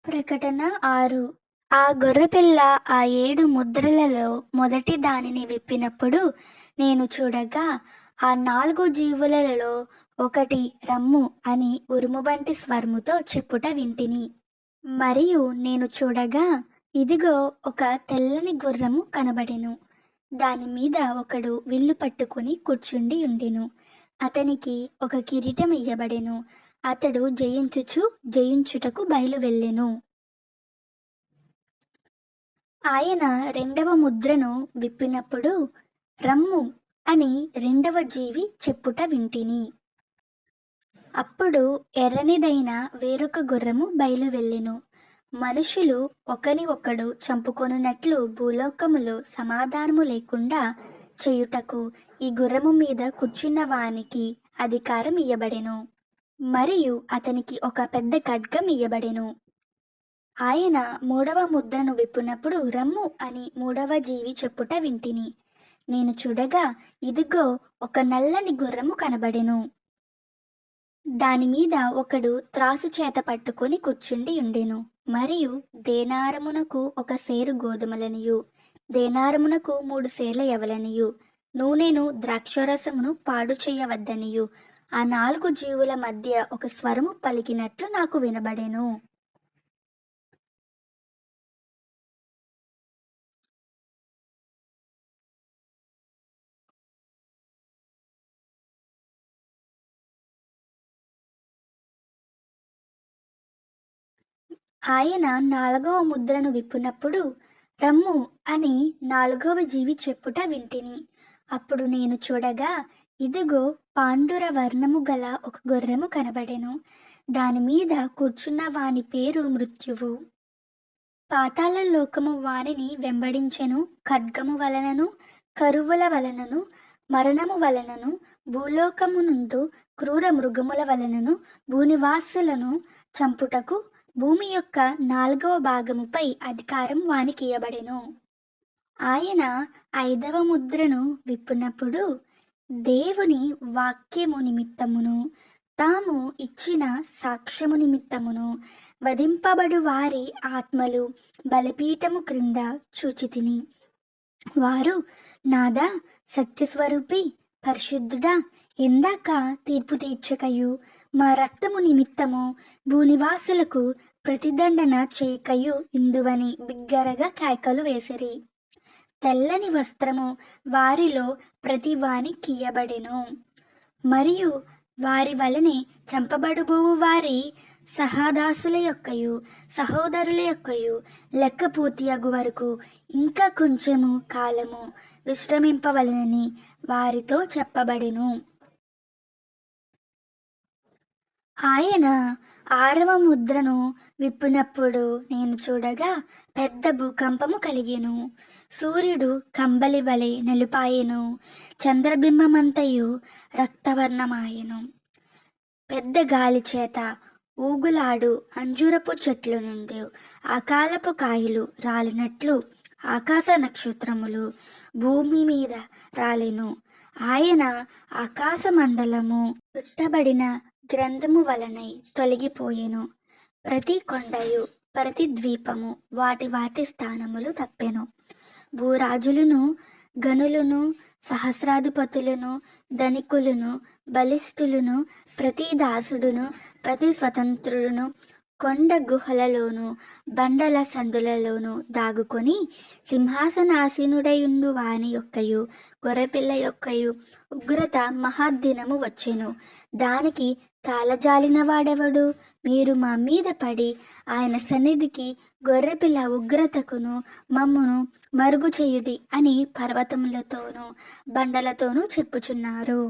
ప్రకటన 6. ఆ గొర్రెపిల్ల ఆ 7 ముద్రలలో మొదటి దానిని విప్పినప్పుడు నేను చూడగా, ఆ 4 జీవులలో ఒకటి రమ్ము అని ఉరుముబంటి స్వరముతో చెప్పుట వింటిని. మరియు నేను చూడగా, ఇదిగో ఒక తెల్లని గుర్రము కనబడెను. దాని మీద ఒకడు విల్లు పట్టుకుని కూర్చుండి ఉండెను. అతనికి ఒక కిరీటం ఇయ్యబడెను. అతడు జయించుటకు బయలువెళ్ళెను. ఆయన రెండవ ముద్రను విప్పినప్పుడు రమ్ము అని రెండవ జీవి చెప్పుట వింటిని. అప్పుడు ఎర్రనిదైన వేరొక గుర్రము బయలువెళ్ళెను. మనుషులు ఒకని ఒకడు చంపుకొనున్నట్లు భూలోకములో సమాధానము లేకుండా చేయుటకు ఈ గుర్రము మీద కూర్చున్న వానికి అధికారం ఇయ్యబడెను. మరియు అతనికి ఒక పెద్ద ఖడ్గం ఇయ్యబడెను. ఆయన మూడవ ముద్రను విప్పినప్పుడు రమ్ము అని మూడవ జీవి చెప్పుట వింటిని. నేను చూడగా, ఇదిగో ఒక నల్లని గుర్రము కనబడెను. దానిమీద ఒకడు త్రాసు చేత పట్టుకొని కూర్చుండి ఉండెను. మరియు దేనారమునకు ఒక సేరు గోధుమలనియు, దేనారమునకు 3 సేర్ల యవలనియు, నూనెను ద్రాక్షరసమును పాడు చేయవద్దనియు ఆ 4 జీవుల మధ్య ఒక స్వరము పలికినట్లు నాకు వినబడెను. ఆయన 4వ ముద్రను విప్పినప్పుడు రమ్ము అని 4వ జీవి చెప్పుట వింటిని. అప్పుడు నేను చూడగా, ఇదిగో పాండుర వర్ణము గల ఒక గుర్రము కనబడెను. దాని మీద కూర్చున్న వాని పేరు మృత్యువు. పాతాళ లోకము వానిని వెంబడించెను. ఖడ్గము వలనను, కరువుల వలనను, మరణము వలనను, భూలోకము నుండు క్రూర మృగముల వలనను భూనివాసులను చంపుటకు భూమి యొక్క 4వ భాగముపై అధికారం వానికియ్యబడెను. ఆయన 5వ ముద్రను విప్పినప్పుడు దేవుని వాక్యము నిమిత్తమును తాము ఇచ్చిన సాక్ష్యము నిమిత్తమును వధింపబడు వారి ఆత్మలు బలిపీఠము క్రింద చూచితిని. వారు, నాదా, సత్యస్వరూపి, పరిశుద్ధుడా, ఎందాక తీర్పు తీర్చకయు మా రక్తము నిమిత్తము భూనివాసులకు ప్రతిదండన చేయకయు ఇందువని బిగ్గరగా కేకలు వేసిరి. తెల్లని వస్త్రము వారిలో ప్రతి వానికియ్యబడెను. మరియు వారి వలనే చంపబడబోవు వారి సహదాసుల యొక్కయు సహోదరుల యొక్కయు లెక్క పూర్తియగు వరకు ఇంకా కొంచెము కాలము విశ్రమింపవలనని వారితో చెప్పబడెను. ఆయన 6వ ముద్రను విప్పినప్పుడు నేను చూడగా, పెద్ద భూకంపము కలిగెను. సూర్యుడు కంబలి వలె నలుపాయెను. చంద్రబింబమంతయు రక్తవర్ణమాయెను. పెద్ద గాలి చేత ఊగులాడు అంజూరపు చెట్ల నుండి అకాలపు కాయలు రాలినట్లు ఆకాశ నక్షత్రములు భూమి మీద రాలెను. ఆయన ఆకాశ మండలము చుట్టబడిన గ్రంథము వలనై తొలగిపోయెను. ప్రతి కొండయు ప్రతి ద్వీపము వాటి వాటి స్థానములు తప్పెను. భూరాజులను, గనులను, సహస్రాధిపతులను, ధనికులను, బలిష్ఠులను, ప్రతి దాసుడును, ప్రతి స్వతంత్రుడును కొండ గుహలలోను బండల సందులలోను దాగుకొని సింహాసనాసీనుడయుండు వాని యొక్కయు గొర్రెపిల్ల యొక్కయు ఉగ్రత మహాదినము వచ్చెను. దానికి తాళజాలిన వాడెవడు? మీరు మా మీద పడి ఆయన సన్నిధికి గొర్రెపిల్ల ఉగ్రతకును మమ్మును మరుగు చేయుడి అని పర్వతములతోనూ బండలతోనూ చెప్పుచున్నారు.